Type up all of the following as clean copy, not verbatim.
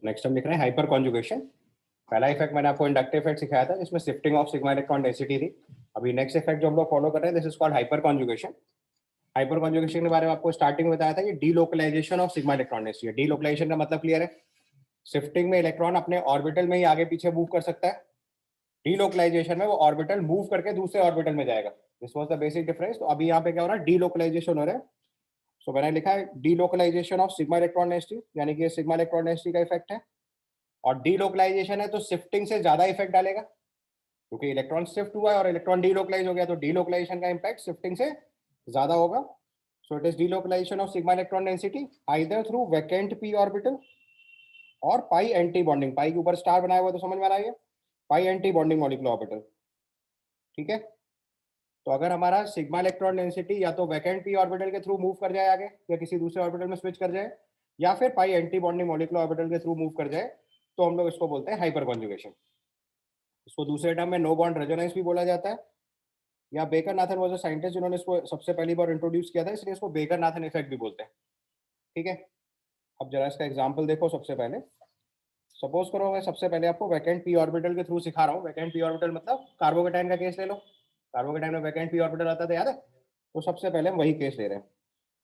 Next हम लिख रहे हैं हाइपर कॉन्जुगेशन। पहला इफेक्ट मैंने आपको इंडक्टिव इफेक्ट सिखाया था जिसमें shifting of sigma electron density थी। अभी नेक्स्ट इफेक्ट जो हम लोग फॉलो कर रहे हैं this is called hyperconjugation. Hyperconjugation के बारे में आपको स्टार्टिंग में बताया था कि delocalization of sigma electron density. Delocalization का मतलब क्लियर है, शिफ्टिंग में इलेक्ट्रॉन अपने ऑर्बिटल में ही आगे पीछे मूव कर सकता है, डीलोकलाइजेशन में वो ऑर्बिटल मूव करके दूसरे ऑर्बिटल में जाएगा। This was the basic difference. तो अभी यहाँ पे क्या हो रहा है, डीलोकलाइजेशन हो रहा है। सो मैंने लिखा है delocalization of sigma electron density, यानी कि सिग्मा इलेक्ट्रॉन डेंसिटी का इफेक्ट है। और डीलोकलाइजेशन है तो शिफ्टिंग से ज्यादा इफेक्ट डालेगा, क्योंकि इलेक्ट्रॉन शिफ्ट हुआ है और इलेक्ट्रॉन डीलोकलाइज हो गया, तो डीलोकलाइजेशन का इम्पैक्ट शिफ्टिंग से ज्यादा होगा। So it is delocalization of sigma electron density either through vacant p orbital और पाई एंटी बॉन्डिंग। पाई के ऊपर स्टार बनाया हुआ तो समझ में आ रहा है, पाई एंटी बॉन्डिंग मॉलिक्यूलर ऑर्बिटल। ठीक है, तो अगर हमारा सिग्मा इलेक्ट्रॉन डेंसिटी या तो वैकेंट पी ऑर्बिटल के थ्रू मूव कर जाए आगे, या किसी दूसरे ऑर्बिटल में स्विच कर जाए, या फिर पाई एंटी बॉन्डिंग मॉलिक्यूलर ऑर्बिटल के थ्रू मूव कर जाए, तो हम लोग इसको बोलते हैं हाइपर कॉन्जुगेशन। इसको दूसरे टर्म में नो बॉन्ड रेजोनेंस भी बोला जाता है, या baker Nathan was a scientist जिन्होंने इसको सबसे पहली बार इंट्रोड्यूस किया था, इसलिए इसको बेकर नाथन इफेक्ट भी बोलते हैं। ठीक है, अब जरा इसका एग्जांपल देखो। सबसे पहले सपोज करो मैं सबसे पहले आपको वैकेंट पी ऑर्बिटल के थ्रू सिखा रहा हूँ। वैकेंट पी ऑर्बिटल मतलब कार्बोकेटाइन का केस ले लो। कार्बोकेटाइन में वैकेंट पी ऑर्बिटल आता था, याद है? तो सबसे पहले हम वही केस ले रहे हैं।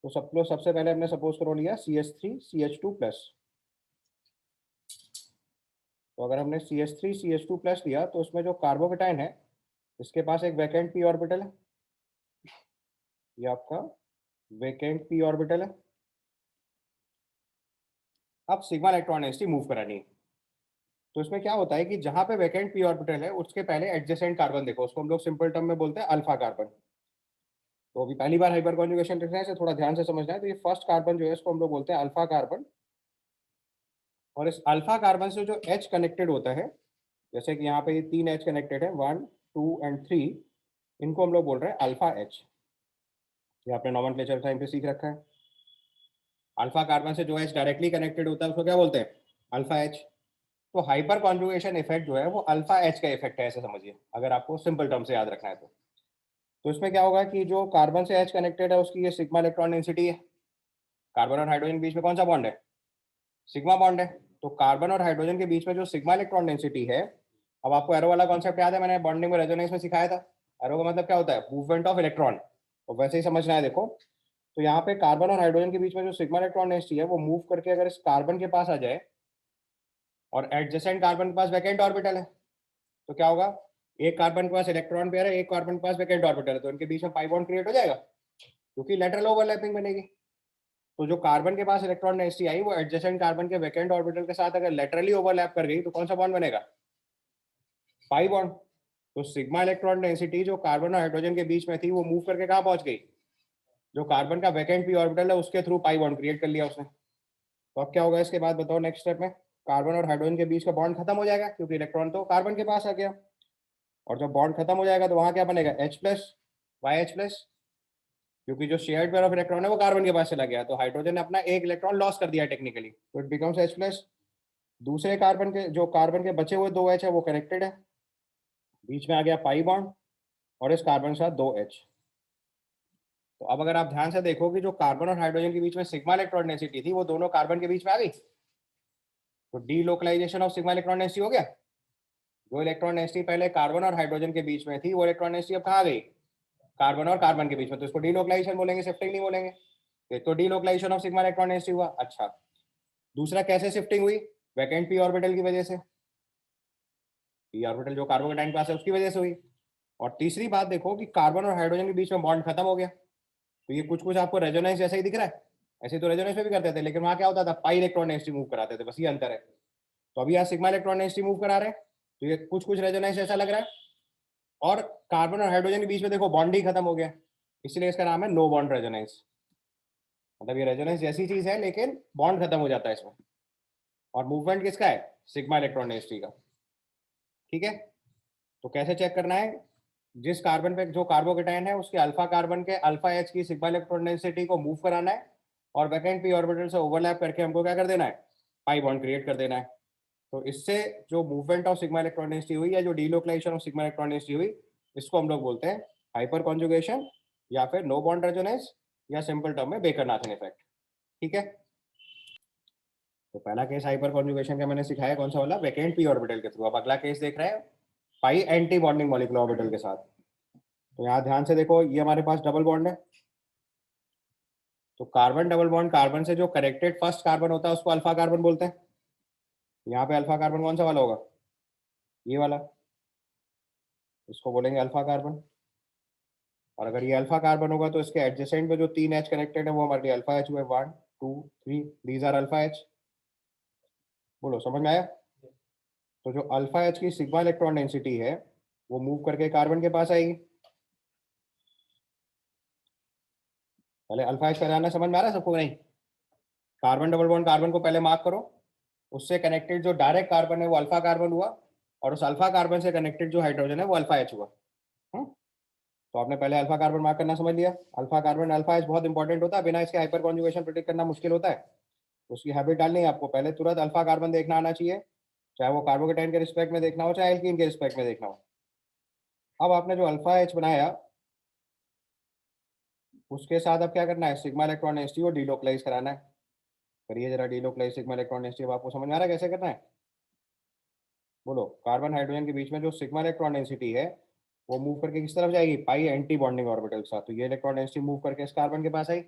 तो सब लोग सबसे पहले हमने सपोज करो लिया CH3CH2+। तो अगर हमने CH3CH2+ लिया तो उसमें जो कार्बोकेटाइन है इसके पास एक वैकेंट पी ऑर्बिटल है, ये आपका वैकेंट पी ऑर्बिटल है। अब सिग्मा इलेक्ट्रॉन डेंसिटी मूव करानी है, तो इसमें क्या होता है कि जहां पे वैकेंट पी ऑर्बिटल है उसके पहले एडजेसेंट कार्बन देखो, उसको हम लोग सिंपल टर्म में बोलते हैं अल्फा कार्बन। तो अभी पहली बार हाइपर कॉन्जुगेशन लिखना है, इसे थोड़ा ध्यान से समझना है। तो ये फर्स्ट कार्बन जो है इसको हम लोग बोलते हैं अल्फा कार्बन, और इस अल्फा कार्बन से जो H कनेक्टेड होता है, जैसे कि यहाँ पे ये 3 H कनेक्टेड है, 1 2 एंड 3, इनको हम लोग बोल रहे हैं अल्फा H। ये आपने नॉमेनक्लेचर टाइम पे सीख रखा है। अल्फा कार्बन से जो H डायरेक्टली कनेक्टेड होता है उसको क्या बोलते हैं, अल्फा H। तो हाइपर कॉन्जुगेशन इफेक्ट जो है वो अल्फा H का इफेक्ट है, ऐसे समझिए, अगर आपको सिंपल टर्म से याद रखना है तो। तो इसमें क्या होगा कि जो कार्बन से H कनेक्टेड है उसकी ये सिग्मा इलेक्ट्रॉन डेंसिटी है। कार्बन और हाइड्रोजन के बीच में कौन सा बॉन्ड है, सिग्मा बॉन्ड है। तो कार्बन और हाइड्रोजन के बीच में जो सिग्मा इलेक्ट्रॉन डेंसिटी है, अब आपको एरो वाला कॉन्सेप्ट याद है, मैंने बॉन्डिंग में रेजोनेंस में सिखाया था। एरो का मतलब क्या होता है, मूवमेंट ऑफ इलेक्ट्रॉन। तो वैसे ही समझना है देखो। तो यहाँ पे कार्बन और हाइड्रोजन के बीच में जो सिग्मा इलेक्ट्रॉन डेंसिटी है वो मूव करके अगर इस कार्बन के पास आ जाए, और एडजेसेंट कार्बन के पास वैकेंट ऑर्बिटल है, तो क्या होगा, एक कार्बन के पास इलेक्ट्रॉन पेयर है, एक कार्बन के पास वैकेंट ऑर्बिटल है, तो इनके बीच में पाई बॉन्ड क्रिएट हो जाएगा, क्योंकि लेटरल ओवरलैपिंग बनेगी। तो जो कार्बन के पास इलेक्ट्रॉन डेंसिटी आई वो एडजेसेंट कार्बन के वैकेंट ऑर्बिटल के साथ अगर लेटरली ओवरलैप कर गई तो कौन सा बॉन्ड बनेगा, पाई बॉन्ड। तो सिग्मा इलेक्ट्रॉन डेंसिटी जो कार्बन और हाइड्रोजन के बीच में थी वो मूव करके कहाँ पहुंच गई, जो कार्बन का वैकेंट पी ऑर्बिटल है उसके थ्रू पाई बॉन्ड क्रिएट कर लिया उसने। तो अब क्या होगा इसके बाद बताओ, नेक्स्ट स्टेप में कार्बन और हाइड्रोजन के बीच का बॉन्ड खत्म हो जाएगा, क्योंकि इलेक्ट्रॉन तो कार्बन के पास आ गया। और जब बॉन्ड खत्म हो जाएगा तो वहां क्या बनेगा, H+YH+, क्योंकि जो शेयर्ड पेयर ऑफ इलेक्ट्रॉन है वो कार्बन के पास चला गया, तो हाइड्रोजन ने अपना एक इलेक्ट्रॉन लॉस कर दिया टेक्निकली, तो इट बिकम्स H+। दूसरे कार्बन के जो कार्बन के बचे हुए 2 H है वो कनेक्टेड है, बीच में आ गया पाई बॉन्ड, और इस कार्बन के साथ 2 H। तो अब अगर आप ध्यान से देखो कि जो कार्बन और हाइड्रोजन के बीच में सिग्मा इलेक्ट्रॉन डेंसिटी थी वो दोनों कार्बन के बीच में आ गई, तो delocalization of sigma electron density हो गया। जो इलेक्ट्रॉन डेंसिटी पहले कार्बन और हाइड्रोजन के बीच में थी वो इलेक्ट्रॉन डेंसिटी अब कहाँ गई, कार्बन और कार्बन के बीच में, तो इसको डीलोकलाइजेशन बोलेंगे, शिफ्टिंग नहीं बोलेंगे। तो delocalization of sigma electron density हुआ। अच्छा, दूसरा कैसे शिफ्टिंग हुई, वैकेंट पी ऑर्बिटल की वजह से, पी ऑर्बिटल जो कार्बोकेटाइन पास है उसकी वजह से हुई। और तीसरी बात देखो कि कार्बन और हाइड्रोजन के बीच में बॉन्ड खत्म हो गया, तो ये कुछ कुछ आपको रेजोनेंस जैसा ही दिख रहा है। ऐसे तो रेजोनेंस में भी करते थे, लेकिन वहां क्या होता था, पाई इलेक्ट्रॉन डेंसिटी मूव कराते थे, बस ये अंतर है। तो अभी यहाँ सिग्मा इलेक्ट्रॉन डेंसिटी मूव करा रहे हैं, तो ये कुछ कुछ रेजोनेंस जैसा लग रहा है। और कार्बन और हाइड्रोजन के बीच में देखो बॉन्ड ही खत्म हो गया, इसलिए इसका नाम है नो बॉन्ड रेजोनेंस। मतलब ये रेजोनेंस जैसी चीज है लेकिन बॉन्ड खत्म हो जाता है इसमें। और मूवमेंट किसका है, सिग्मा इलेक्ट्रॉन डेंसिटी का। ठीक है, तो कैसे चेक करना है, जिस कार्बन पे जो कार्बोकेटाइन है उसके अल्फा कार्बन के अल्फा H की सिग्मा इलेक्ट्रॉन डेंसिटी को मूव कराना है, और वैकेंट पी ऑर्बिटल से ओवरलैप करके हमको क्या कर देना है, पाई बॉन्ड क्रिएट कर देना है। तो इससे जो movement of sigma electron density हुई या जो delocalization of sigma electron density हुई, इसको हम लोग बोलते हैं हाइपर कॉन्जुगेशन, या फिर नो बॉन्ड रेजोनेंस, या सिंपल टर्म में बेकर नाथन इफेक्ट। ठीक है, तो पहला केस हाइपर कॉन्जुगेशन का मैंने सिखाया कौन सा वाला, वैकेंट पी ऑर्बिटल के थ्रू। अब अगला केस देख रहे हैं पाई एंटी बॉन्डिंग मॉलिक्यूलर ऑर्बिटल के साथ। तो यहाँ ध्यान से देखो, ये हमारे पास डबल बॉन्ड है, तो कार्बन डबल बॉन्ड कार्बन से जो कनेक्टेड फर्स्ट कार्बन होता है उसको अल्फा कार्बन बोलते हैं। यहाँ पे अल्फा कार्बन कौन सा वाला होगा, ये वाला, इसको बोलेंगे अल्फा कार्बन। और अगर ये अल्फा कार्बन होगा तो इसके एडजेसेंट में जो 3 H कनेक्टेड है वो हमारे लिए अल्फा H हुए, 1 2 3, दीज आर अल्फा H। बोलो समझ में आया। तो जो अल्फा H की सिग्मा इलेक्ट्रॉन डेंसिटी है वो मूव करके कार्बन के पास आएगी। पहले अल्फा H का जानना समझ में आ रहा है सबको नहीं? कार्बन डबल बॉन्ड कार्बन को पहले मार्क करो, उससे कनेक्टेड जो डायरेक्ट कार्बन है वो अल्फा कार्बन हुआ, और उस अल्फा कार्बन से कनेक्टेड जो हाइड्रोजन है वो अल्फा H हुआ। हम्म? तो आपने पहले अल्फा कार्बन मार्क करना समझ लिया। अल्फा कार्बन अल्फा H बहुत इंपॉर्टेंट होता है, बिना इसके हाइपर कॉन्जुगेशन प्रिडिक्ट करना मुश्किल होता है। तो उसकी हैबिट डालनी है आपको, पहले तुरंत अल्फा कार्बन देखना आना चाहिए, चाहे वो कार्बोकेटाइन के रिस्पेक्ट में देखना हो चाहे एल्कीन के रिस्पेक्ट में देखना हो। अब आपने जो अल्फा H बनाया उसके साथ अब क्या करना है, सिग्मा इलेक्ट्रॉन डेंसिटी को डीलोकलाइज कराना है। करिए जरा डीलोकलाइज सिग्मा इलेक्ट्रॉन डेंसिटी। अब आपको समझ में आ रहा है कैसे करना है? बोलो, कार्बन हाइड्रोजन के बीच में जो सिग्मा इलेक्ट्रॉन डेंसिटी है वो मूव करके किस तरफ जाएगी, पाई एंटी बॉन्डिंग ऑर्बिटल के साथ। तो ये इलेक्ट्रॉन डेंसिटी मूव करके इस कार्बन के पास आई।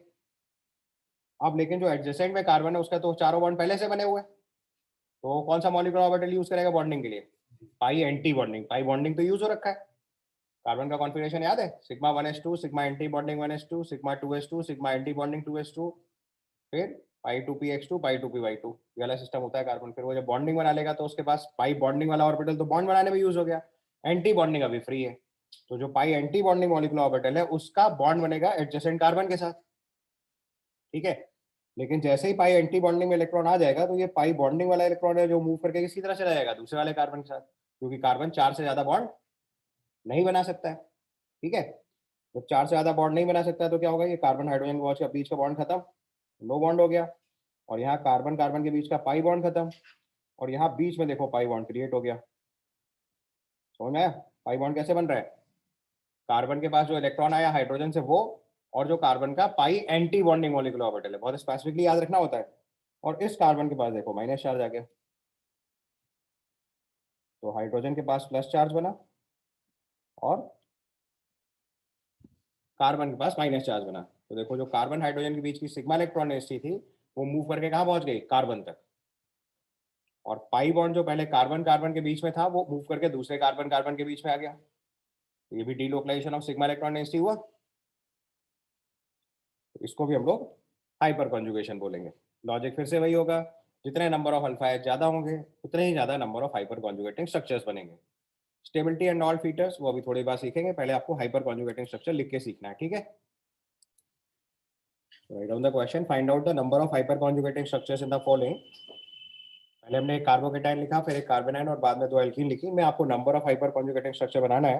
अब लेकिन जो एडजेसेंट में कार्बन है उसका तो चारों बॉन्ड पहले से बने हुए हैं, तो कौन सा मॉलिक्यूलर ऑर्बिटल यूज करेगा बॉन्डिंग के लिए, पाई एंटी बॉन्डिंग। पाई बॉन्डिंग तो यूज हो रखा है, कार्बन का कॉन्फिगरेशन याद है, sigma 1s2 sigma anti bonding 1s2 sigma 2s2 sigma anti bonding 2s2, फिर पाई 2p(x2) पाई 2p(y2), ये वाला सिस्टम होता है कार्बन। फिर वो जब बॉन्डिंग बना लेगा तो उसके पास पाई बॉन्डिंग वाला ऑर्बिटल तो बॉन्ड बनाने में यूज हो गया, एंटी बॉन्डिंग अभी फ्री है। तो जो पाई एंटी बॉन्डिंग मॉलिक्यूलर ऑर्बिटल है उसका बॉन्ड बनेगा एडजेसेंट कार्बन के साथ, ठीक है। लेकिन जैसे ही पाई एंटी बॉन्डिंग में इलेक्ट्रॉन आ जाएगा तो ये पाई बॉन्डिंग वाला इलेक्ट्रॉन है जो मूव करके किसी तरह चला जाएगा दूसरे वाले कार्बन के साथ, क्योंकि कार्बन 4 से ज्यादा बॉन्ड नहीं बना सकता है, ठीक है। जब 4 से ज्यादा बॉन्ड नहीं बना सकता है तो क्या होगा, ये कार्बन हाइड्रोजन वॉच का बीच का बॉन्ड खत्म, नो बॉन्ड हो गया। और यहाँ कार्बन कार्बन के बीच का पाई बॉन्ड खत्म, और यहाँ बीच में देखो पाई बॉन्ड क्रिएट हो गया। समझ में आया पाई बॉन्ड कैसे बन रहा है? कार्बन के पास जो इलेक्ट्रॉन आया हाइड्रोजन से वो, और जो कार्बन का पाई एंटी बॉन्डिंग मॉलिक्यूलर ऑर्बिटल है, बहुत स्पेसिफिकली याद रखना होता है। और इस कार्बन के पास देखो माइनस चार्ज आ गया, तो हाइड्रोजन के पास प्लस चार्ज बना और कार्बन के पास माइनस चार्ज बना। तो देखो जो कार्बन हाइड्रोजन के बीच की सिग्मा इलेक्ट्रॉन डेंसिटी थी वो मूव करके कहाँ पहुंच गई, कार्बन तक। और पाई बॉन्ड जो पहले कार्बन कार्बन के बीच में था वो मूव करके दूसरे कार्बन कार्बन के बीच में आ गया। तो ये भी delocalization of sigma electron density हुआ। तो इसको भी हम लोग हाइपर कॉन्जुगेशन बोलेंगे। लॉजिक फिर से वही होगा, जितने नंबर ऑफ अल्फा एच ज्यादा होंगे उतने ही ज्यादा number of hyper conjugating structures बनेंगे। स्टेबिलिटी एंड ऑल फीचर्स वो अभी थोड़ी बार सीखेंगे, पहले आपको हाइपर कॉन्जुगेटिंग स्ट्रक्चर लिख के सीखना है, ठीक है। Write down the question, find out the number of hyper conjugating structures in the following. पहले हमने एक कार्बोकेटाइन लिखा, फिर एक कार्बोनाइन और बाद में 2 एल्कीन लिखी। मैं आपको number of hyperconjugating structure बनाना है।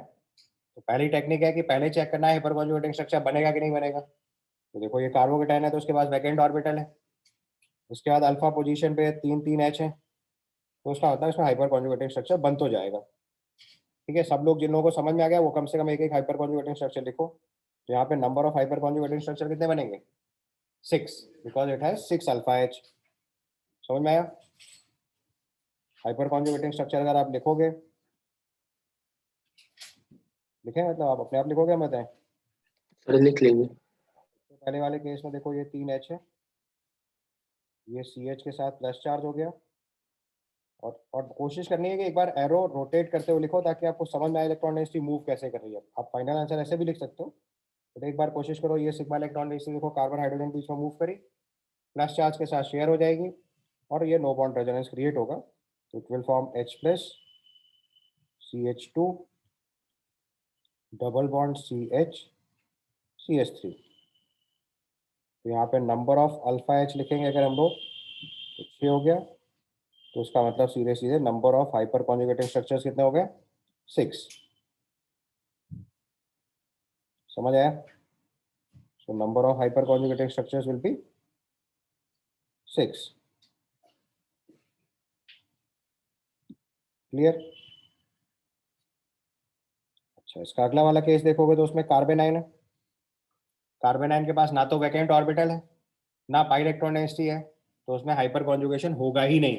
तो पहली टेक्निक है कि पहले चेक करना है हाइपर कॉन्जुगेटिंग स्ट्रक्चर बनेगा कि नहीं बनेगा। तो देखो ये कार्बोकेटाइन है तो उसके पास वैकेंट ऑर्बिटल है, उसके बाद अल्फा पोजीशन पे 3 3 H है, तो उसका मतलब इसमें हाइपर कॉन्जुगेटिंग स्ट्रक्चर बन तो जाएगा, ठीक है। सब लोग जिन लोगों को समझ में आ गया वो कम से कम एक एक हाइपर कॉन्जुगेटिंग स्ट्रक्चर लिखो। तो यहाँ पे number of hyperconjugating structure कितने बनेंगे, 6, because it has 6 alpha H. समझ में आया? हाइपर कॉन्जुगेटिंग स्ट्रक्चर अगर आप लिखोगे, लिखें मतलब आप अपने आप लिखोगे, हम बताएं। सर लिख लेंगे। तो पहले वाले केस में देखो ये 3 H है, ये CH के साथ प्लस चार्ज हो गया। और कोशिश करनी है कि एक बार एरो रोटेट करते हुए लिखो ताकि आपको समझ में आए इलेक्ट्रॉन डेंसिटी मूव कैसे कर रही है। आप फाइनल आंसर ऐसे भी लिख सकते हो, तो एक बार कोशिश करो, ये सिग्मा इलेक्ट्रॉन डेंसिटी देखो कार्बन हाइड्रोजन बीच में मूव करी, प्लस चार्ज के साथ शेयर हो जाएगी और ये नो बॉन्ड रेजोनेंस क्रिएट होगा। तो it will form H+ CH2 double bond CH CH3। तो यहाँ पे नंबर ऑफ अल्फा H लिखेंगे अगर हम लोग, तो 6 हो गया। तो इसका मतलब सीधे सीधे number of hyper conjugating structures कितने हो गए, 6। समझ आया? So number of hyper conjugating structures will be 6। Clear? अच्छा, इसका अगला वाला केस देखोगे तो उसमें कार्बेनाइन है। कार्बेनाइन के पास ना तो वैकेंट ऑर्बिटल है ना पाई इलेक्ट्रॉन डेंसिटी है, तो उसमें हाइपर कॉन्जुगेशन होगा ही नहीं।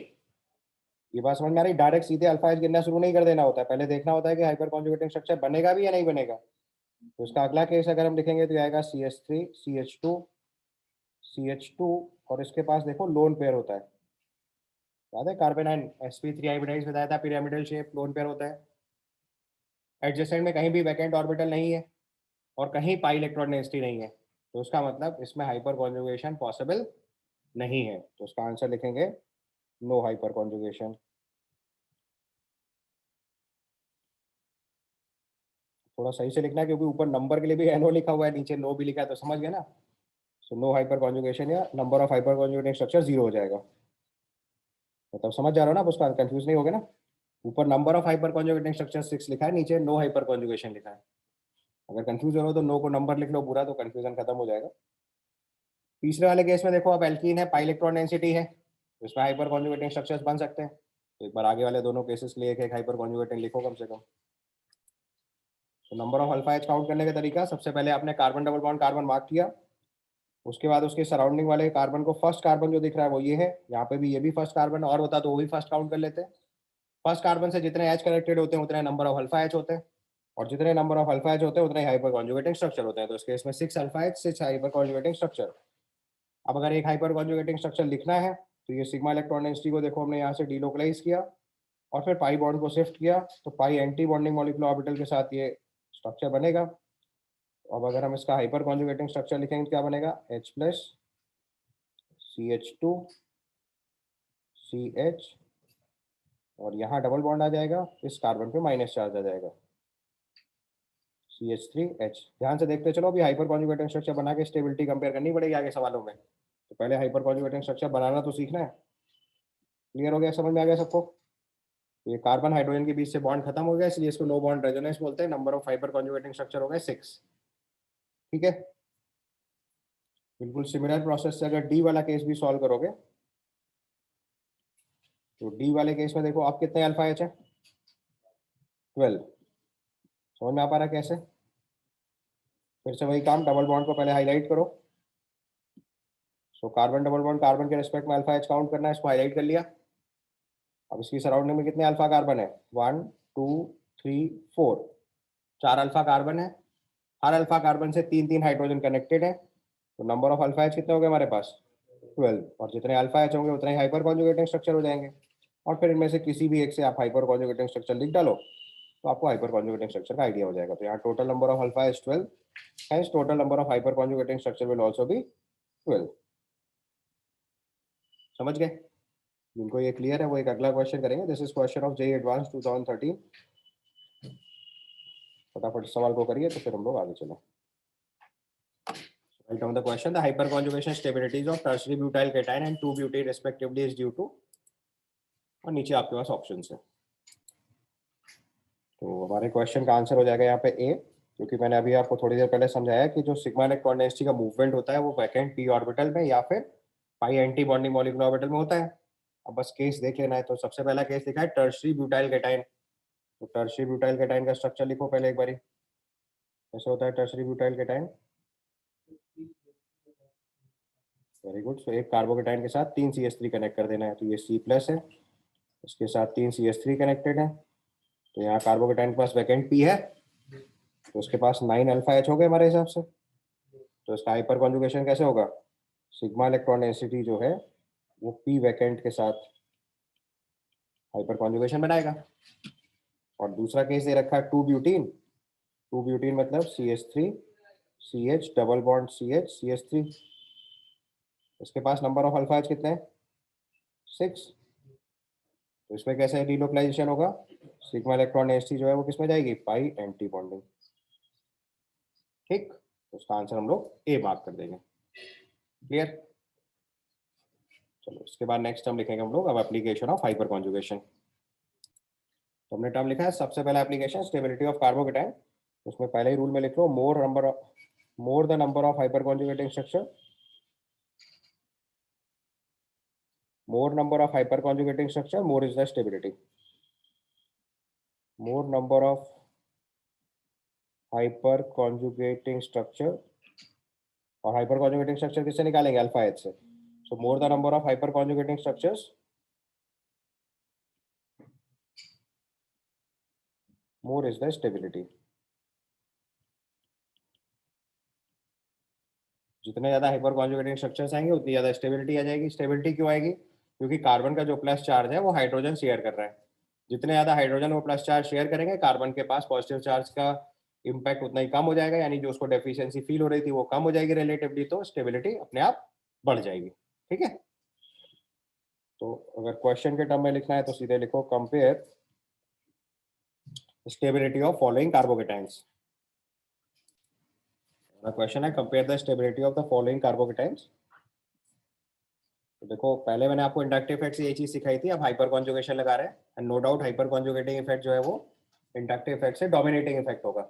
ये बात समझ में आ रही? डायरेक्ट सीधे अल्फा एच गिनना शुरू नहीं कर देना होता है, पहले देखना होता है कि हाइपर कॉन्जुगेटिंग स्ट्रक्चर बनेगा भी या नहीं बनेगा। तो इसका अगला केस अगर हम लिखेंगे तो ये आएगा CH3 CH2 CH2 और इसके पास देखो लोन पेयर होता है, याद है कार्बेनाइन sp3 हाइब्रिडाइज बताया था, पिरामिडल शेप लोन पेयर होता है। एडजेसेंट में कहीं भी वैकेंट ऑर्बिटल नहीं है और कहीं पाई इलेक्ट्रॉन डेंसिटी नहीं है, तो उसका मतलब इसमें हाइपर कॉन्जुगेशन पॉसिबल नहीं है। तो उसका आंसर लिखेंगे नो हाइपर कॉन्जुगेशन। थोड़ा सही से लिखना क्योंकि ऊपर नंबर के लिए भी NO लिखा हुआ है, नीचे नो भी लिखा है, तो समझ गए ना। सो नो हाइपर कॉन्जुगेशन या number of hyperconjugating structure 0 हो जाएगा। मतलब समझ जा रहा हो ना, अब उसका कंफ्यूज नहीं होगा ना। ऊपर number of hyperconjugating structure 6 लिखा है, नीचे नो हाइपर कॉन्जुगेशन लिखा है। अगर कंफ्यूज हो रहा हो तो नो को नंबर लिख लो पूरा, तो कंफ्यूजन खत्म हो जाएगा। तीसरे वाले केस में देखो, अब एल्कीन है, पाई इलेक्ट्रॉन डेंसिटी है, तो इसमें हाइपर कॉन्जुगेटिंग स्ट्रक्चर्स बन सकते हैं। तो एक बार आगे वाले दोनों केसेस के लिए एक हाइपर कॉन्जुगेटिंग लिखो कम से कम। तो number of alpha H count करने का तरीका, सबसे पहले आपने carbon double bond carbon mark किया, उसके बाद उसके सराउंडिंग वाले कार्बन को, फर्स्ट कार्बन जो दिख रहा है वो ये है, यहाँ पे भी ये भी फर्स्ट कार्बन, और होता तो वो भी फर्स्ट काउंट कर लेते हैं। फर्स्ट कार्बन से जितने एच कनेक्टेड होते हैं उतने नंबर ऑफ अल्फा एच होते हैं, और जितने नंबर ऑफ अल्फा एच होते हैं उतने हाइपर कॉन्जुगेटिंग स्ट्रक्चर होते हैं। तो इस केस में 6 alpha H 6 hyper conjugating structure. अब अगर एक हाइपर कॉन्जुगेटिंग स्ट्रक्चर लिखना है तो ये सिग्मा इलेक्ट्रॉन डेंसिटी को देखो हमने यहाँ से डीलोकलाइज किया और फिर पाई बॉन्ड को शिफ्ट किया, तो पाई एंटी बॉन्डिंग मॉलिक्यूलर ऑर्बिटल के साथ ये स्ट्रक्चर बनेगा। अब अगर हम इसका हाइपर कॉन्जुगेटिंग स्ट्रक्चर लिखेंगे तो क्या बनेगा, H प्लस CH2 CH, और यहाँ डबल बॉन्ड आ जाएगा, इस कार्बन पे माइनस चार्ज आ जाएगा, CH3H। ध्यान से देखते चलो, अभी हाइपर कॉन्जुगेटिंग स्ट्रक्चर बना के स्टेबिलिटी कंपेयर करनी पड़ेगी आगे सवालों में, तो पहले हाइपर कॉन्जुगेटिंग स्ट्रक्चर बनाना तो सीखना है। क्लियर हो गया, समझ में आ गया सबको? ये कार्बन हाइड्रोजन के बीच से बॉन्ड खत्म हो गया, इसलिए इसको नो बॉन्ड रेजोनेंस बोलते हैं। Number of hyperconjugating structure हो गए 6। ठीक है, बिल्कुल सिमिलर प्रोसेस से अगर डी वाला केस भी सॉल्व करोगे, तो डी वाले केस में देखो आप कितने अल्फा एच है, 12। समझ में आ पा रहा है कैसे? फिर से वही काम, डबल बॉन्ड को पहले हाईलाइट करो। So carbon double bond carbon के रिस्पेक्ट में अल्फा एच काउंट करना है, इसको हाईलाइट कर लिया। अब इसकी सराउंडिंग में कितने अल्फा कार्बन है, 1 2 3 4, 4 अल्फा कार्बन है। हर अल्फा कार्बन से 3 हाइड्रोजन कनेक्टेड है, तो नंबर ऑफ अल्फा एच कितने हो गए हमारे पास, 12। और जितने अल्फा एच होंगे उतने ही हाइपर कॉन्जुगेटिंग स्ट्रक्चर हो जाएंगे, और फिर इनमें से किसी भी एक से आप हाइपर कॉन्जुगेटिंग स्ट्रक्चर लिख डालो तो आपको हाइपर कॉन्जुगेटिंग स्ट्रक्चर का आइडिया हो जाएगा। तो यहाँ total number of alpha H 12, hence total number of hyperconjugating structure will also be 12। समझ गए? जिनको ये क्लियर है वो एक अगला क्वेश्चन करेंगे। This is question of JEE advance 2013। फटाफट सवाल को करिए तो फिर हम लोग आगे चलें। Write down the question. The hyperconjugation stabilities of tertiary butyl cation and 2-butene respectively is due to, और नीचे आपके पास ऑप्शन है। तो हमारे क्वेश्चन का आंसर हो जाएगा यहाँ पे ए, क्योंकि मैंने अभी आपको थोड़ी देर पहले समझाया कि जो सिग्मा इलेक्ट्रॉन डेंसिटी का मूवमेंट होता है वो वैकेंट पी ऑर्बिटल में या फिर पाई एंटी बॉन्डिंग मॉलिक्यूलर ऑर्बिटल में होता है। अब बस केस देख लेना है। तो सबसे पहला केस लिखा है टर्शियरी ब्यूटाइल कैटायन। तो टर्शियरी ब्यूटाइल कैटायन का स्ट्रक्चर लिखो पहले एक बारी, कैसे होता है tertiary butyl cation. Very good. So एक कार्बोकेटाइन के साथ 3 CH3 कनेक्ट कर देना है, तो ये C प्लस है, इसके साथ 3 CH3 कनेक्टेड है, तो यहाँ कार्बोकेटाइन के पास वैकेंट P है, तो उसके पास 9 अल्फा H हो गए हमारे हिसाब से। तो इसका हाइपर कॉन्जुगेशन कैसे होगा, सिग्मा इलेक्ट्रॉन डेंसिटी जो है वो P वैकेंट के साथ हाइपर कॉन्जुगेशन बनाएगा। और दूसरा केस दे रखा है 2 ब्यूटीन। 2 ब्यूटीन मतलब CH3 CH double bond CH CH3, इसके पास नंबर ऑफ अल्फा H कितने हैं, 6। तो इसमें कैसे डीलोकलाइजेशन होगा, सिग्मा इलेक्ट्रॉन डेंसिटी जो है वो किसमें जाएगी, पाई एंटी बॉन्डिंग। ठीक, तो उसका आंसर हम लोग ए मार्क कर देंगे। क्लियर? चलो इसके बाद नेक्स्ट टर्म लिखेंगे हम लोग अब एप्लीकेशन ऑफ हाइपर कॉन्जुगेशन। तो हमने टर्म लिखा है सबसे पहला एप्लीकेशन स्टेबिलिटी ऑफ कार्बोकेटाइन। उसमें पहले ही रूल में लिख लो, more the number of hyperconjugating structure, more number of hyperconjugating structure, more is the stability. More number of hyperconjugating structure, और hyperconjugating structure किससे निकालेंगे, अल्फा एच से। So more the number of hyperconjugating structures, more is the stability. जितने ज्यादा hyper conjugating structures आएंगे उतनी ज्यादा stability आ जाएगी। स्टेबिलिटी क्यों आएगी? क्योंकि कार्बन का जो प्लस चार्ज है वो हाइड्रोजन शेयर कर रहा है। जितने ज्यादा हाइड्रोजन वो प्लस चार्ज शेयर करेंगे, कार्बन के पास पॉजिटिव चार्ज का इम्पैक्ट उतना ही कम हो जाएगा, यानी जो उसको डेफिशिएंसी फील हो रही थी वो कम हो जाएगी रिलेटिवली, तो स्टेबिलिटी अपने आप बढ़ जाएगी। ठीक है, तो अगर क्वेश्चन के टर्म में लिखना है तो सीधे लिखो compare stability of following carbocations. Question है compare the stability of the following carbocations. तो देखो पहले मैंने आपको इंडक्टिव इफेक्ट से ये चीज सिखाई थी, अब हाइपर कॉन्जुगेशन लगा रहे हैं, and no doubt hyperconjugating effect जो है वो इंडक्टिव इफेक्ट से डोमिनेटिंग इफेक्ट होगा।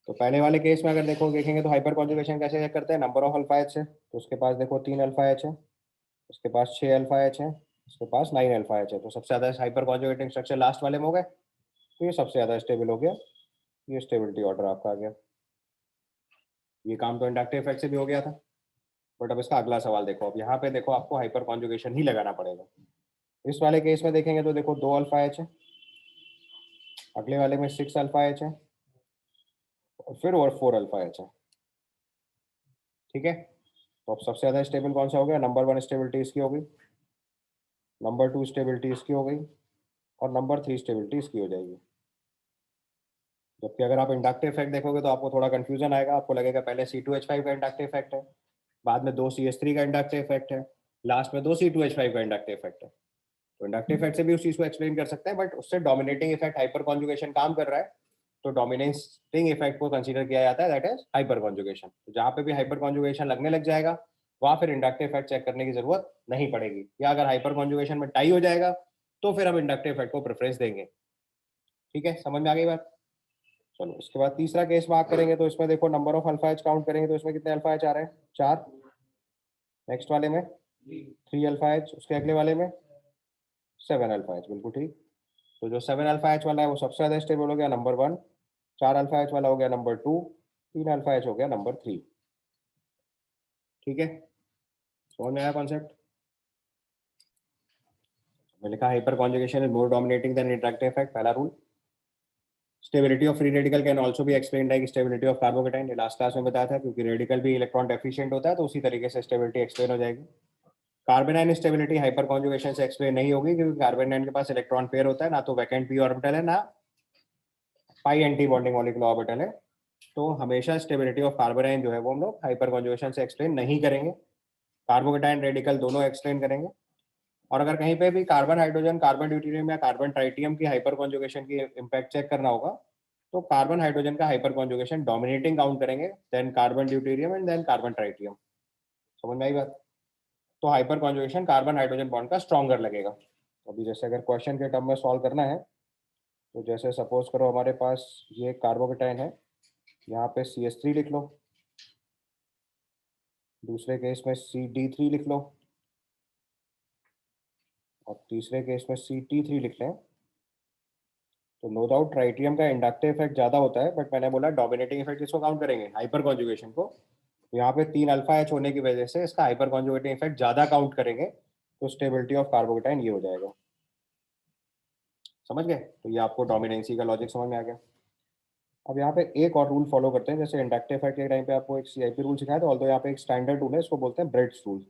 तो पहले वाले केस में अगर देखो देखेंगे तो हाइपर कॉन्जुगेशन कैसे चेक करते हैं? नंबर ऑफ अल्फा एच है, तो उसके पास देखो 3 अल्फा एच है, उसके पास 6 अल्फा एच है, उसके पास 9 अल्फा एच है, तो सबसे ज्यादा हाइपर कॉन्जुगेटिंग स्ट्रक्चर लास्ट वाले में हो गए, तो ये सबसे ज्यादा स्टेबल हो गया। ये स्टेबिलिटी ऑर्डर आपका आ गया। ये काम तो इंडक्टिव इफेक्ट से भी हो गया था, बट अब इसका अगला सवाल देखो। अब यहाँ पे देखो आपको हाइपर कॉन्जुगेशन ही लगाना पड़ेगा। इस वाले केस में देखेंगे तो देखो 2 अल्फा एच है, अगले वाले में 6 अल्फा एच है, और फिर और 4 अल्फा एच है। ठीक है, तो अब सबसे ज्यादा स्टेबल कौन सा हो गया? नंबर 1 स्टेबिलिटी इसकी हो गई, नंबर 2 स्टेबिलिटी इसकी हो गई, और नंबर 3 स्टेबिलिटी इसकी हो जाएगी। जबकि अगर आप इंडक्टिव इफेक्ट देखोगे तो आपको थोड़ा कंफ्यूजन आएगा, आपको लगेगा पहले C2H5 का इंडक्टिव इफेक्ट है, बाद में 2 CH3 का इंडक्टिव इफेक्ट है, लास्ट में 2 C2H5 का इंडक्टिव इफेक्ट है। तो इंडक्टिव इफेक्ट से भी उस चीज को एक्सप्लेन कर सकते हैं, बट उससे डोमिनेटिंग इफेक्ट हाइपर कॉन्जुगेशन काम कर रहा है, तो डोमिनेटिंग इफेक्ट को कंसीडर किया जाता है, दैट इज हाइपर कॉन्जुगेशन। तो जहां पे भी हाइपर कॉन्जुगेशन लगने लग जाएगा वहां फिर इंडक्टिव इफेक्ट चेक करने की जरूरत नहीं पड़ेगी, या अगर हाइपर कॉन्जुगेशन में टाई हो जाएगा तो फिर हम इंडक्टिव इफेक्ट को प्रेफरेंस देंगे। ठीक है, समझ में आ गई बात? चलो इसके बाद तीसरा केस मार्क करेंगे, तो इसमें देखो number of alpha H count करेंगे तो इसमें कितने अल्फा एच आ रहे हैं? 4। नेक्स्ट वाले में 3 अल्फा एच, उसके अगले वाले में 7 अल्फा एच, बिल्कुल ठीक। तो जो 7 अल्फा एच वाला है वो सबसे ज्यादा स्टेबल हो गया, नंबर 1। 4 अल्फा एच वाला हो गया नंबर 2, 3 अल्फा एच हो गया नंबर 3। ठीक है, समझ में आया कॉन्सेप्ट? मैंने लिखा hyperconjugation is more dominating than interactive effect, पहला rule. Stability of free radical can also be explained like stability of carbocation, ये लास्ट क्लास में बताया था, क्योंकि रेडिकल भी इलेक्ट्रॉन डेफिशिएंट होता है तो उसी तरीके से स्टेबिलिटी एक्सप्लेन हो जाएगी। कार्बोनाइन स्टेबिलिटी हाइपर कॉन्जुगेशन से एक्सप्लेन नहीं होगी, क्योंकि कार्बोनाइन के पास इलेक्ट्रॉन पेयर होता है, ना तो वैकेंट पी ऑर्बिटल है, ना पाई एंटी बॉन्डिंग मॉलिक्यूलर ऑर्बिटल है। तो हमेशा स्टेबिलिटी ऑफ कार्बोनाइन जो है वो हम लोग हाइपर कॉन्जुगेशन से एक्सप्लेन नहीं करेंगे, कार्बोकेटाइन रेडिकल दोनों एक्सप्लेन करेंगे। और अगर कहीं पे भी कार्बन हाइड्रोजन, कार्बन ड्यूटेरियम या कार्बन ट्राइटियम की हाइपर कॉन्जुगेशन की इम्पैक्ट चेक करना होगा, तो कार्बन हाइड्रोजन का हाइपर कॉन्जुगेशन डोमिनेटिंग काउंट करेंगे, then carbon deuterium and then carbon tritium. समझ में आई बात? तो hyperconjugation carbon hydrogen bond का स्ट्रॉन्गर लगेगा। अभी जैसे अगर क्वेश्चन के टर्म में सॉल्व करना है, तो जैसे सपोज करो हमारे पास ये कार्बोकेटाइन है, यहाँ पे CH3 लिख लो, दूसरे केस में CD3 लिख लो, और तीसरे केस में CT3 लिख लें। तो नो डाउट ट्राइटियम का इंडक्टिव इफेक्ट ज्यादा होता है, बट मैंने बोला डोमिनेटिंग इफेक्ट इसको काउंट करेंगे हाइपर कॉन्जुगेशन को। तो यहाँ पे 3 अल्फा एच होने की वजह से इसका हाइपर कॉन्जुगेटिंग इफेक्ट ज्यादा काउंट करेंगे, तो स्टेबिलिटी ऑफ कार्बोकेटाइन ये हो जाएगा। समझ गए? तो ये आपको डोमिनेंसी का लॉजिक समझ में आ गया। अब यहाँ पे एक और रूल फॉलो करते हैं, जैसे इंडक्टिव इफेक्ट के टाइम पे आपको एक CIP रूल सिखाया था, ऑल्दो यहाँ पे एक स्टैंडर्ड रूल है, इसको बोलते हैं ब्रेड्स रूल।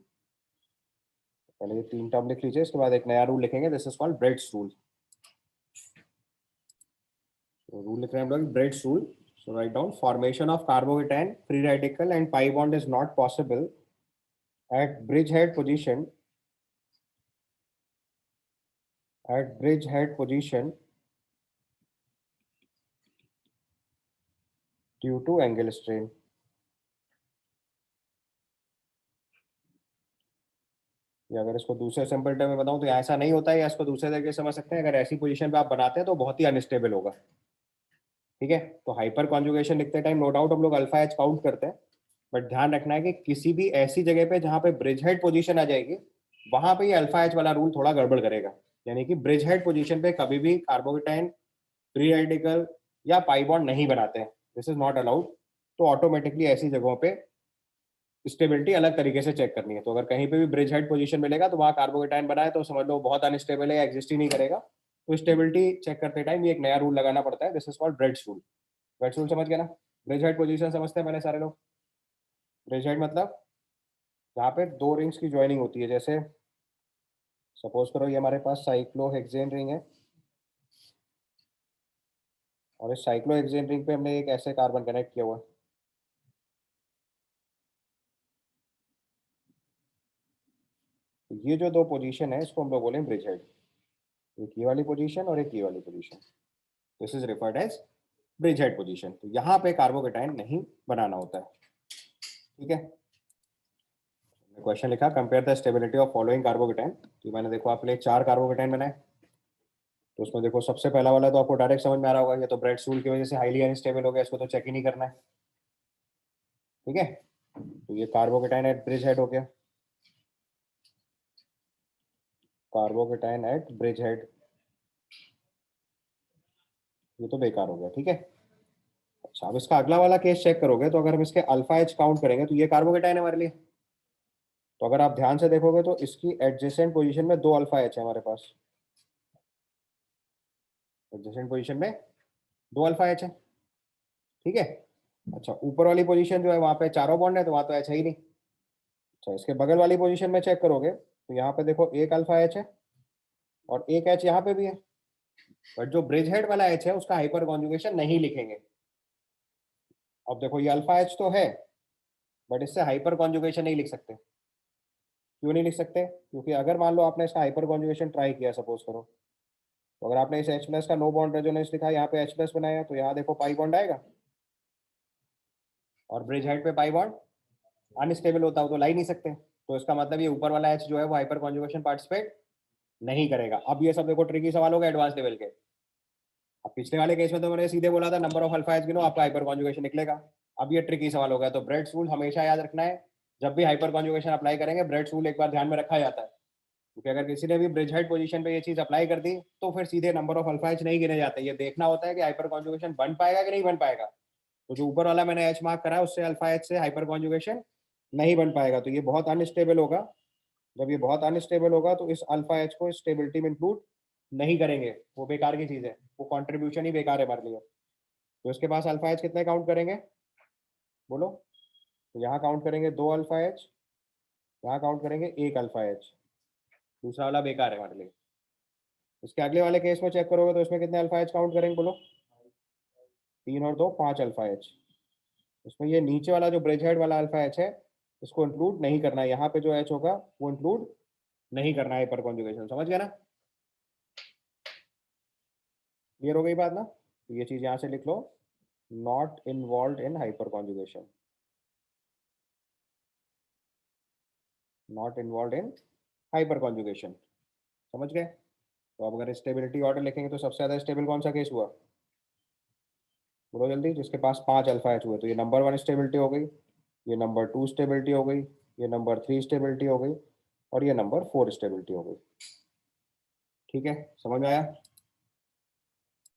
पहले ये 3 टर्म लिख लीजिए, इसके बाद एक नया रूल लिखेंगे, this is called Bredt's rule. Rule लिख रहे हैं हम लोग Bredt's rule. So write down formation of carbocation, free radical and pi bond is not possible at bridgehead position due to angle strain. या अगर इसको दूसरे सिंपल टर्म में बताऊं तो ऐसा नहीं होता है, या इसको दूसरे तरीके से समझ सकते हैं, अगर ऐसी पोजीशन पे आप बनाते हैं तो बहुत ही अनस्टेबल होगा। ठीक है, तो हाइपर कॉन्जुगेशन लिखते टाइम नो डाउट हम लोग अल्फा एच काउंट करते हैं, बट ध्यान रखना है कि किसी भी ऐसी जगह पे जहां पे ब्रिज हेड पोजीशन आ जाएगी, वहां पे ये अल्फा एच वाला रूल थोड़ा गड़बड़ करेगा। यानी कि ब्रिज हेड पोजीशन पे कभी भी कार्बोकेटाइन फ्री रेडिकल या पाई बॉन्ड नहीं बनाते हैं, दिस इज नॉट अलाउड। तो ऑटोमेटिकली ऐसी जगहों पे स्टेबिलिटी अलग तरीके से चेक करनी है। तो अगर कहीं पे भी ब्रिज हेड पोजीशन मिलेगा तो वहाँ कार्बोकेटाइन बना है तो समझ लो बहुत अनस्टेबल है, एग्जिस्ट ही नहीं करेगा। तो स्टेबिलिटी चेक करते टाइम ये एक नया रूल लगाना पड़ता है, this is called Bredt's rule. Bredt's rule समझ गया ना? ब्रिज हेड पोजीशन समझते हैं मैंने सारे लोग? ब्रिज हेड मतलब जहाँ पे दो रिंग्स की ज्वाइनिंग होती है, जैसे सपोज करो ये हमारे पास साइक्लोहेक्सेन रिंग है और इस साइक्लोहेक्सेन रिंग पे हमने एक ऐसे कार्बन कनेक्ट किया हुआ है। तो ये जो दो पोजीशन है इसको हम लोग बोलेंगे ब्रिज हेड, एक ये वाली पोजीशन और एक ये वाली position. This is referred as bridgehead position. तो यहाँ पे कार्बोकेटाइन नहीं बनाना होता है, ठीक है। क्वेश्चन लिखा compare the stability of following carbocation. तो मैंने देखो आपके लिए 4 कार्बोकेटाइन बनाए। तो उसमें देखो सबसे पहला वाला तो आपको डायरेक्ट समझ में आ रहा होगा, ये तो ब्रेड्स रूल की वजह से हाईली अनस्टेबल हो गया, इसको तो चेक ही नहीं करना है, ठीक है। तो ये कार्बोकेटाइन एट ब्रिज हेड हो गया, कार्बोकेटाइन एट ब्रिज हेड, ये तो बेकार हो गया, ठीक है। अच्छा, अब इसका अगला वाला केस चेक करोगे तो अगर हम इसके अल्फा एच काउंट करेंगे तो ये कार्बोकेटाइन है हमारे लिए। तो अगर आप ध्यान से देखोगे तो इसकी एडजेसेंट पोजीशन में 2 अल्फा एच है हमारे पास, एडजेसेंट पोजीशन में 2 अल्फा एच है, ठीक है। अच्छा, ऊपर वाली पोजीशन जो है वहां पे चारों बॉन्ड है तो वहां तो एच है ही नहीं। अच्छा, इसके बगल वाली पोजीशन में चेक करोगे तो यहाँ पे देखो एक अल्फा एच है और एक एच यहाँ पे भी है, बट जो ब्रिज हेड वाला एच है उसका हाइपर कॉन्जुगेशन नहीं लिखेंगे। अब देखो ये अल्फा एच तो है बट इससे हाइपर कॉन्जुगेशन नहीं लिख सकते। क्यों नहीं लिख सकते? क्योंकि अगर मान लो आपने इसका हाइपर कॉन्जुगेशन ट्राई किया सपोज करो, तो अगर आपने इस H प्लस का नो बॉन्ड रेजोनेंस लिखा, यहाँ पे H प्लस बनाया तो यहाँ देखो पाई बॉन्ड आएगा और ब्रिज हेड पे पाई बॉन्ड अनस्टेबल होता हो तो ला ही नहीं सकते। तो इसका मतलब ये ऊपर वाला H जो है वो हाइपर कॉन्जुगेशन पार्टिसिपेट नहीं करेगा। अब ये सब देखो ट्रिकी सवाल हो गए एडवांस लेवल के। अब पिछले वाले केस में तो मैंने सीधे बोला था नंबर ऑफ अल्फा एच गिनो आपका हाइपर कॉन्जुगेशन निकलेगा। अब ये ट्रिकी सवाल हो गया। तो ब्रेड्स रूल हमेशा याद रखना है, जब भी हाइपर कॉन्जुगेशन अप्लाई करेंगे ब्रेड्स रूल एक बार ध्यान में रखा जाता है, क्योंकि अगर किसी ने भी ब्रिज हेड पोजीशन पे ये चीज अप्लाई कर दी तो फिर सीधे नंबर ऑफ अल्फा एच नहीं गिने जाते। ये देखना होता है कि हाइपर कॉन्जुगेशन बन पाएगा कि नहीं बन पाएगा। तो जो ऊपर वाला मैंने एच मार्क करा है उससे अल्फा एच से हाइपर कॉन्जुगेशन नहीं बन पाएगा, तो ये बहुत अनस्टेबल होगा। जब ये बहुत अनस्टेबल होगा तो इस अल्फा एच को स्टेबिलिटी में इंक्लूड नहीं करेंगे, वो बेकार की चीज है, वो कंट्रीब्यूशन ही बेकार है हमारे लिए। तो इसके पास अल्फा एच कितने काउंट करेंगे बोलो? तो यहाँ काउंट करेंगे 2 अल्फा एच, यहाँ काउंट करेंगे 1 अल्फा एच, दूसरा वाला बेकार है हमारे लिए। इसके अगले वाले केस में चेक करोगे तो इसमें कितने अल्फा एच काउंट करेंगे बोलो? 3 और 2 5 अल्फा एच। इसमें ये नीचे वाला जो ब्रिज हेड वाला अल्फा एच है इसको इंक्लूड नहीं करना है, यहाँ पे जो एच होगा वो इंक्लूड नहीं करना है हाइपर कॉन्जुगेशन। समझ गया ना? क्लियर हो गई बात ना? तो ये चीज यहाँ से लिख लो, not involve in hyperconjugation, not involve in hyperconjugation. समझ गए? तो अब अगर स्टेबिलिटी ऑर्डर लिखेंगे तो सबसे ज्यादा स्टेबल कौन सा केस हुआ बोलो जल्दी? जिसके पास 5 अल्फा एच हुए, तो ये नंबर 1 स्टेबिलिटी हो गई, ये नंबर 2 स्टेबिलिटी हो गई, ये नंबर 3 स्टेबिलिटी हो गई और ये नंबर 4 स्टेबिलिटी हो गई। ठीक है, समझ में आया?